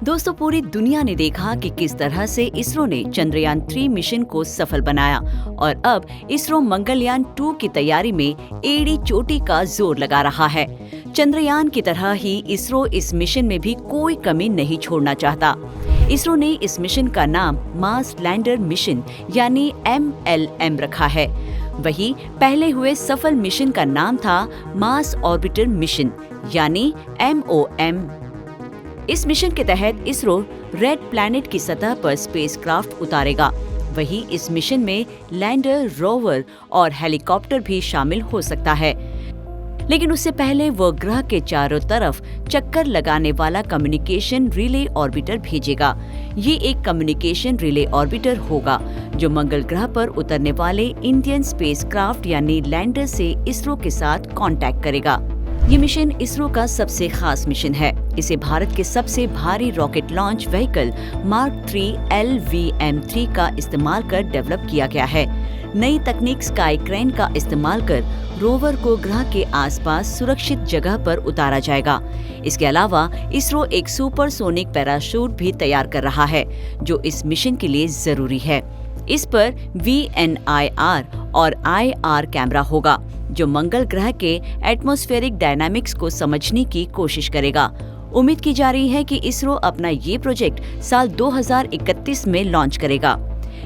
दोस्तों, पूरी दुनिया ने देखा कि किस तरह से इसरो ने चंद्रयान 3 मिशन को सफल बनाया और अब इसरो मंगलयान 2 की तैयारी में एड़ी चोटी का जोर लगा रहा है। चंद्रयान की तरह ही इसरो इस मिशन में भी कोई कमी नहीं छोड़ना चाहता। इसरो ने इस मिशन का नाम मार्स लैंडर मिशन यानी MLM रखा है। वही पहले हुए सफल मिशन का नाम था मार्स ऑर्बिटर मिशन यानी MOM। इस मिशन के तहत इसरो रेड प्लैनेट की सतह पर स्पेसक्राफ्ट उतारेगा। वही इस मिशन में लैंडर, रोवर और हेलीकॉप्टर भी शामिल हो सकता है, लेकिन उससे पहले वो ग्रह के चारों तरफ चक्कर लगाने वाला कम्युनिकेशन रिले ऑर्बिटर भेजेगा। ये एक कम्युनिकेशन रिले ऑर्बिटर होगा जो मंगल ग्रह पर उतरने वाले इंडियन स्पेसक्राफ्ट यानी लैंडर से इसरो के साथ कांटेक्ट करेगा। ये मिशन इसरो का सबसे खास मिशन है। इसे भारत के सबसे भारी rocket launch vehicle mark 3 LVM-3 का इस्तेमाल कर डेवलप किया गया है। नई तकनीक स्काई क्रेन का इस्तेमाल कर रोवर को ग्रह के आसपास सुरक्षित जगह पर उतारा जाएगा। इसके अलावा इसरो एक सुपरसोनिक पैराशूट भी तैयार कर रहा है जो इस मिशन के लिए जरूरी है। इस पर VNIR और IR कैमरा होगा जो मंगल ग्रह के एटमॉस्फेरिक डायनामिक्स को समझने की कोशिश करेगा। उम्मीद की जा रही है कि इसरो अपना ये प्रोजेक्ट साल 2031 में लॉन्च करेगा।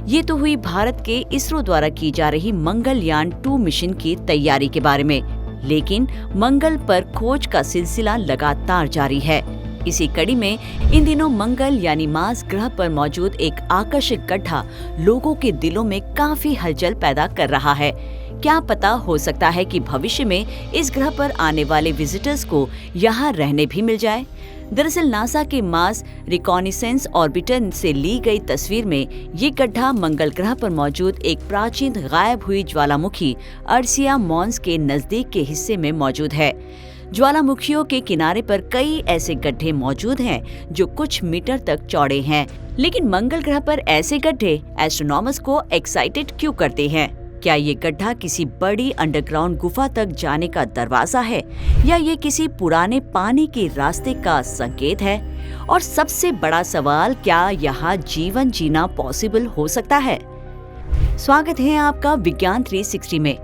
ये तो हुई भारत के इसरो द्वारा की जा रही मंगलयान 2 मिशन की तैयारी के बारे में, लेकिन मंगल पर खोज का सिलसिला लगातार जारी है। इसी कड़ी में इन दिनों मंगल यानी मार्स ग्रह पर मौजूद एक आकर्षक गड्ढा लोगों के दिलों में काफी हलचल पैदा कर रहा है। क्या पता, हो सकता है कि भविष्य में इस ग्रह पर आने वाले विजिटर्स को यहाँ रहने भी मिल जाए। दरअसल नासा के मार्स रिकॉनिसेंस ऑर्बिटर से ली गई तस्वीर में ये गड्ढा मंगल ग्रह पर मौजूद एक प्राचीन गायब हुई ज्वालामुखी अर्सिया मॉन्स के नजदीक के हिस्से में मौजूद है। ज्वालामुखियों के किनारे पर कई ऐसे गड्ढे मौजूद हैं जो कुछ मीटर तक चौड़े हैं, लेकिन मंगल ग्रह पर ऐसे गड्ढे एस्ट्रोनॉमर्स को एक्साइटेड क्यों करते हैं? क्या ये गड्ढा किसी बड़ी अंडरग्राउंड गुफा तक जाने का दरवाजा है या ये किसी पुराने पानी के रास्ते का संकेत है? और सबसे बड़ा सवाल, क्या यहाँ जीवन जीना पॉसिबल हो सकता है? स्वागत है आपका विज्ञान 360 में।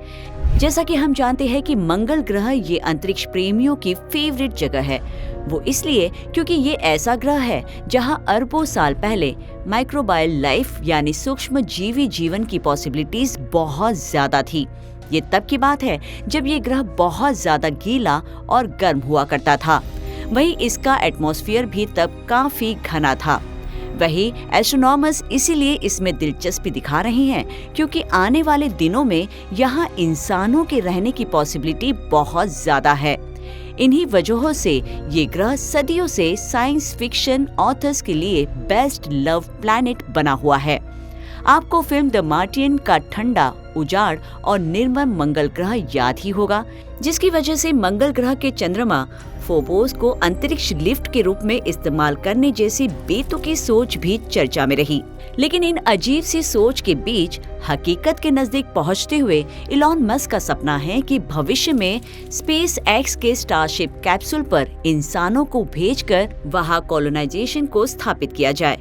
जैसा कि हम जानते हैं कि मंगल ग्रह ये अंतरिक्ष प्रेमियों की फेवरेट जगह है। वो इसलिए क्योंकि ये ऐसा ग्रह है जहां अरबों साल पहले माइक्रोबायल लाइफ यानी सूक्ष्म जीवी जीवन की पॉसिबिलिटीज बहुत ज्यादा थी। ये तब की बात है जब ये ग्रह बहुत ज्यादा गीला और गर्म हुआ करता था। वहीं इसका एटमॉस्फेयर भी तब काफी घना था। वही एस्ट्रोनॉमर्स इसीलिए इसमें दिलचस्पी दिखा रहे हैं क्योंकि आने वाले दिनों में यहाँ इंसानों के रहने की पॉसिबिलिटी बहुत ज्यादा है। इन्हीं वजहों से ये ग्रह सदियों से साइंस फिक्शन ऑथर्स के लिए बेस्ट लव प्लैनेट बना हुआ है। आपको फिल्म द मार्टियन का ठंडा, उजाड़ और निर्मल मंगल ग्रह याद ही होगा, जिसकी वजह से मंगल ग्रह के चंद्रमा फोबोस को अंतरिक्ष लिफ्ट के रूप में इस्तेमाल करने जैसी बेतुकी सोच भी चर्चा में रही। लेकिन इन अजीब सी सोच के बीच हकीकत के नजदीक पहुंचते हुए इलॉन मस्क का सपना है कि भविष्य में स्पेस एक्स के स्टारशिप कैप्सूल पर इंसानों को भेजकर वहां कॉलोनाइजेशन को स्थापित किया जाए।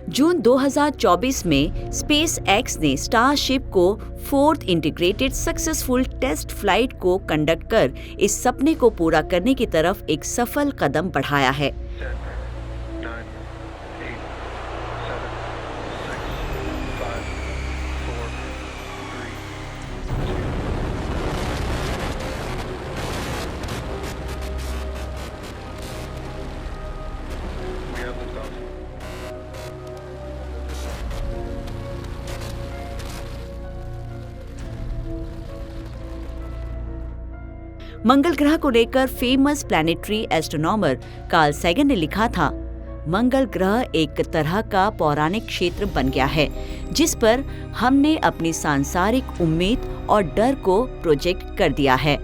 जून 2024 में स्पेस एक्स ने स्टारशिप को 4th integrated successful test flight को कंडक्ट कर इस सपने को पूरा करने की तरफ एक सफल कदम बढ़ाया है। मंगल ग्रह को लेकर famous planetary astronomer Carl Sagan ने लिखा था, मंगल ग्रह एक तरह का पौराणिक क्षेत्र बन गया है जिस पर हमने अपनी सांसारिक उम्मीद और डर को प्रोजेक्ट कर दिया है।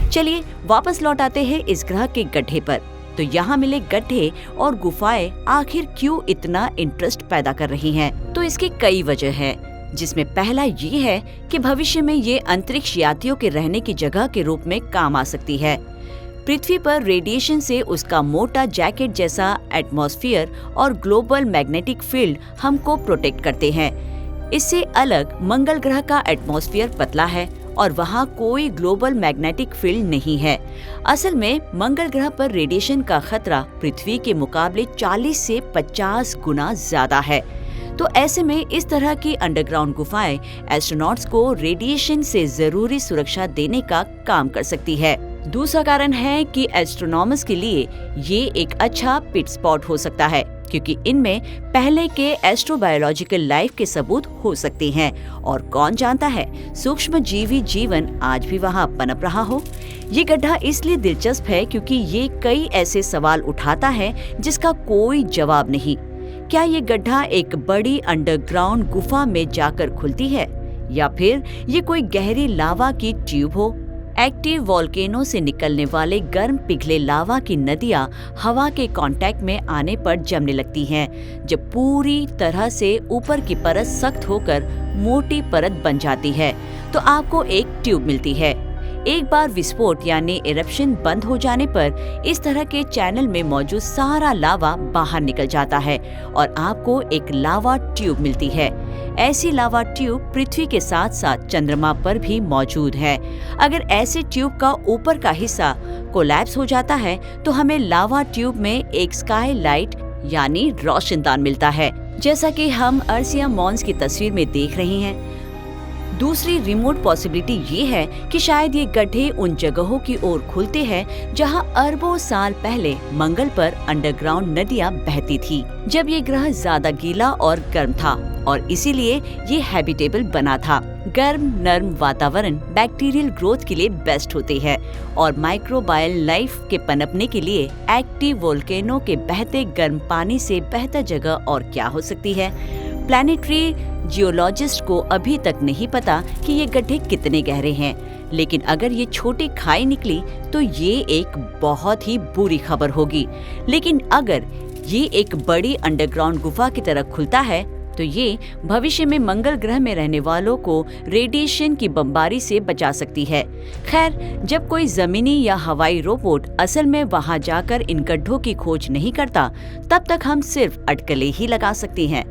चलिए वापस लौट आते हैं इस ग्रह के गड्ढे पर। तो यहाँ मिले गड्ढे और गुफाएं आखिर क्यों इतना इंटरेस्ट पैदा कर रही हैं? तो इसकी कई वजह है, जिसमें पहला ये है कि भविष्य में ये अंतरिक्ष यात्रियों के रहने की जगह के रूप में काम आ सकती है। पृथ्वी पर रेडिएशन से उसका मोटा जैकेट जैसा एटमॉस्फेयर और ग्लोबल मैग्नेटिक फील्ड हमको प्रोटेक्ट करते हैं। इससे अलग मंगल ग्रह का एटमॉस्फेयर पतला है और वहाँ कोई ग्लोबल मैग्नेटिक फील्ड नहीं है। असल में मंगल ग्रह पर रेडिएशन का खतरा पृथ्वी के मुकाबले 40 से 50 गुना ज्यादा है। तो ऐसे में इस तरह की अंडरग्राउंड गुफाएं एस्ट्रोनॉट्स को रेडिएशन से जरूरी सुरक्षा देने का काम कर सकती है। दूसरा कारण है कि एस्ट्रोनॉमर्स के लिए ये एक अच्छा पिट स्पॉट हो सकता है, क्योंकि इनमें पहले के एस्ट्रोबायोलॉजिकल लाइफ के सबूत हो सकते हैं और कौन जानता है सूक्ष्म जीवी जीवन आज भी वहाँ पनप रहा हो। ये गड्ढा इसलिए दिलचस्प है क्योंकि ये कई ऐसे सवाल उठाता है जिसका कोई जवाब नहीं। क्या ये गड्ढा एक बड़ी अंडरग्राउंड गुफा में जाकर खुलती है या फिर ये कोई गहरी लावा की ट्यूब हो? एक्टिव वोल्केनो से निकलने वाले गर्म पिघले लावा की नदियां हवा के कांटेक्ट में आने पर जमने लगती हैं। जब पूरी तरह से ऊपर की परत सख्त होकर मोटी परत बन जाती है तो आपको एक ट्यूब मिलती है। एक बार विस्फोट यानी इरप्शन बंद हो जाने पर इस तरह के चैनल में मौजूद सारा लावा बाहर निकल जाता है और आपको एक लावा ट्यूब मिलती है। ऐसी लावा ट्यूब पृथ्वी के साथ साथ चंद्रमा पर भी मौजूद है। अगर ऐसे ट्यूब का ऊपर का हिस्सा कोलैप्स हो जाता है तो हमें लावा ट्यूब में एक स्काई लाइट यानी रोशनदान मिलता है, जैसा कि हम अर्सिया मॉन्स की तस्वीर में देख रहे हैं। दूसरी रिमोट पॉसिबिलिटी ये है कि शायद ये गड्ढे उन जगहों की ओर खुलते हैं जहां अरबों साल पहले मंगल पर अंडरग्राउंड नदियां बहती थी, जब ये ग्रह ज्यादा गीला और गर्म था और इसीलिए ये हैबिटेबल बना था। गर्म नर्म वातावरण बैक्टीरियल ग्रोथ के लिए बेस्ट होते हैं और माइक्रोबायल लाइफ के पनपने के लिए एक्टिव वोल्केनो के बहते गर्म पानी से बेहतर जगह और क्या हो सकती है। प्लैनेटरी जियोलॉजिस्ट को अभी तक नहीं पता कि ये गड्ढे कितने गहरे हैं, लेकिन अगर ये छोटी खाई निकली तो ये एक बहुत ही बुरी खबर होगी। लेकिन अगर ये एक बड़ी अंडरग्राउंड गुफा की तरह खुलता है तो ये भविष्य में मंगल ग्रह में रहने वालों को रेडिएशन की बमबारी से बचा सकती है। खैर, जब कोई जमीनी या हवाई रोबोट असल में वहां जाकर इन गड्ढों की खोज नहीं करता, तब तक हम सिर्फ अटकलें ही लगा सकते हैं।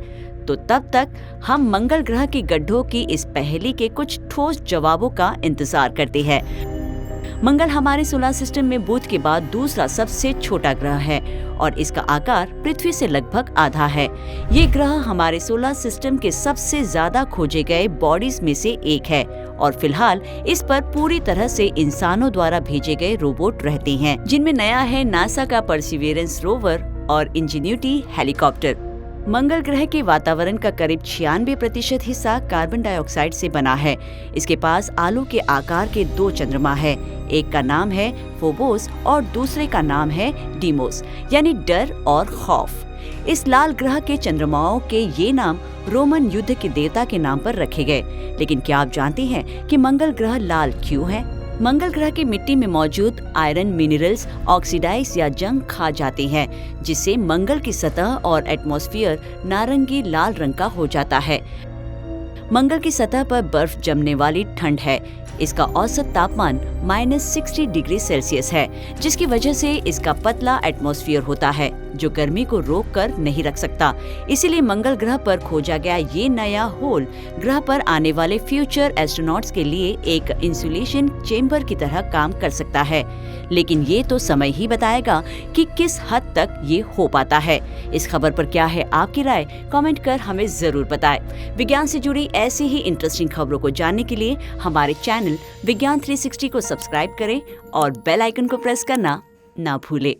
तो तब तक हम मंगल ग्रह के गड्ढों की इस पहेली के कुछ ठोस जवाबों का इंतजार करते हैं। मंगल हमारे सोलर सिस्टम में बुध के बाद दूसरा सबसे छोटा ग्रह है और इसका आकार पृथ्वी से लगभग आधा है। ये ग्रह हमारे सोलर सिस्टम के सबसे ज्यादा खोजे गए बॉडीज में से एक है और फिलहाल इस पर पूरी तरह से इंसानों द्वारा भेजे गए रोबोट रहते हैं, जिनमें नया है नासा का परसिवियरेंस रोवर और इंजेन्यूटी हेलीकॉप्टर। मंगल ग्रह के वातावरण का करीब 96% हिस्सा कार्बन डाइऑक्साइड से बना है। इसके पास आलू के आकार के 2 चंद्रमा है। एक का नाम है फोबोस और दूसरे का नाम है डीमोस, यानी डर और खौफ। इस लाल ग्रह के चंद्रमाओं के ये नाम रोमन युद्ध के देवता के नाम पर रखे गए। लेकिन क्या आप जानते हैं कि मंगल ग्रह लाल क्यों है? मंगल ग्रह की मिट्टी में मौजूद आयरन मिनरल्स ऑक्सीडाइज या जंग खा जाते हैं, जिससे मंगल की सतह और एटमॉस्फेयर नारंगी लाल रंग का हो जाता है। मंगल की सतह पर बर्फ जमने वाली ठंड है। इसका औसत तापमान -60 डिग्री सेल्सियस है, जिसकी वजह से इसका पतला एटमॉस्फेयर होता है जो गर्मी को रोक कर नहीं रख सकता। इसीलिए मंगल ग्रह पर खोजा गया ये नया होल ग्रह पर आने वाले फ्यूचर एस्ट्रोनॉट्स के लिए एक इंसुलेशन चेंबर की तरह काम कर सकता है। लेकिन ये तो समय ही बताएगा कि किस हद तक ये हो पाता है। इस खबर पर क्या है आपकी राय? कमेंट कर हमें जरूर बताएं। विज्ञान से जुड़ी ऐसी ही इंटरेस्टिंग खबरों को जानने के लिए हमारे चैनल विज्ञान 360 को सब्सक्राइब करें और बेल आइकन को प्रेस करना ना भूलें।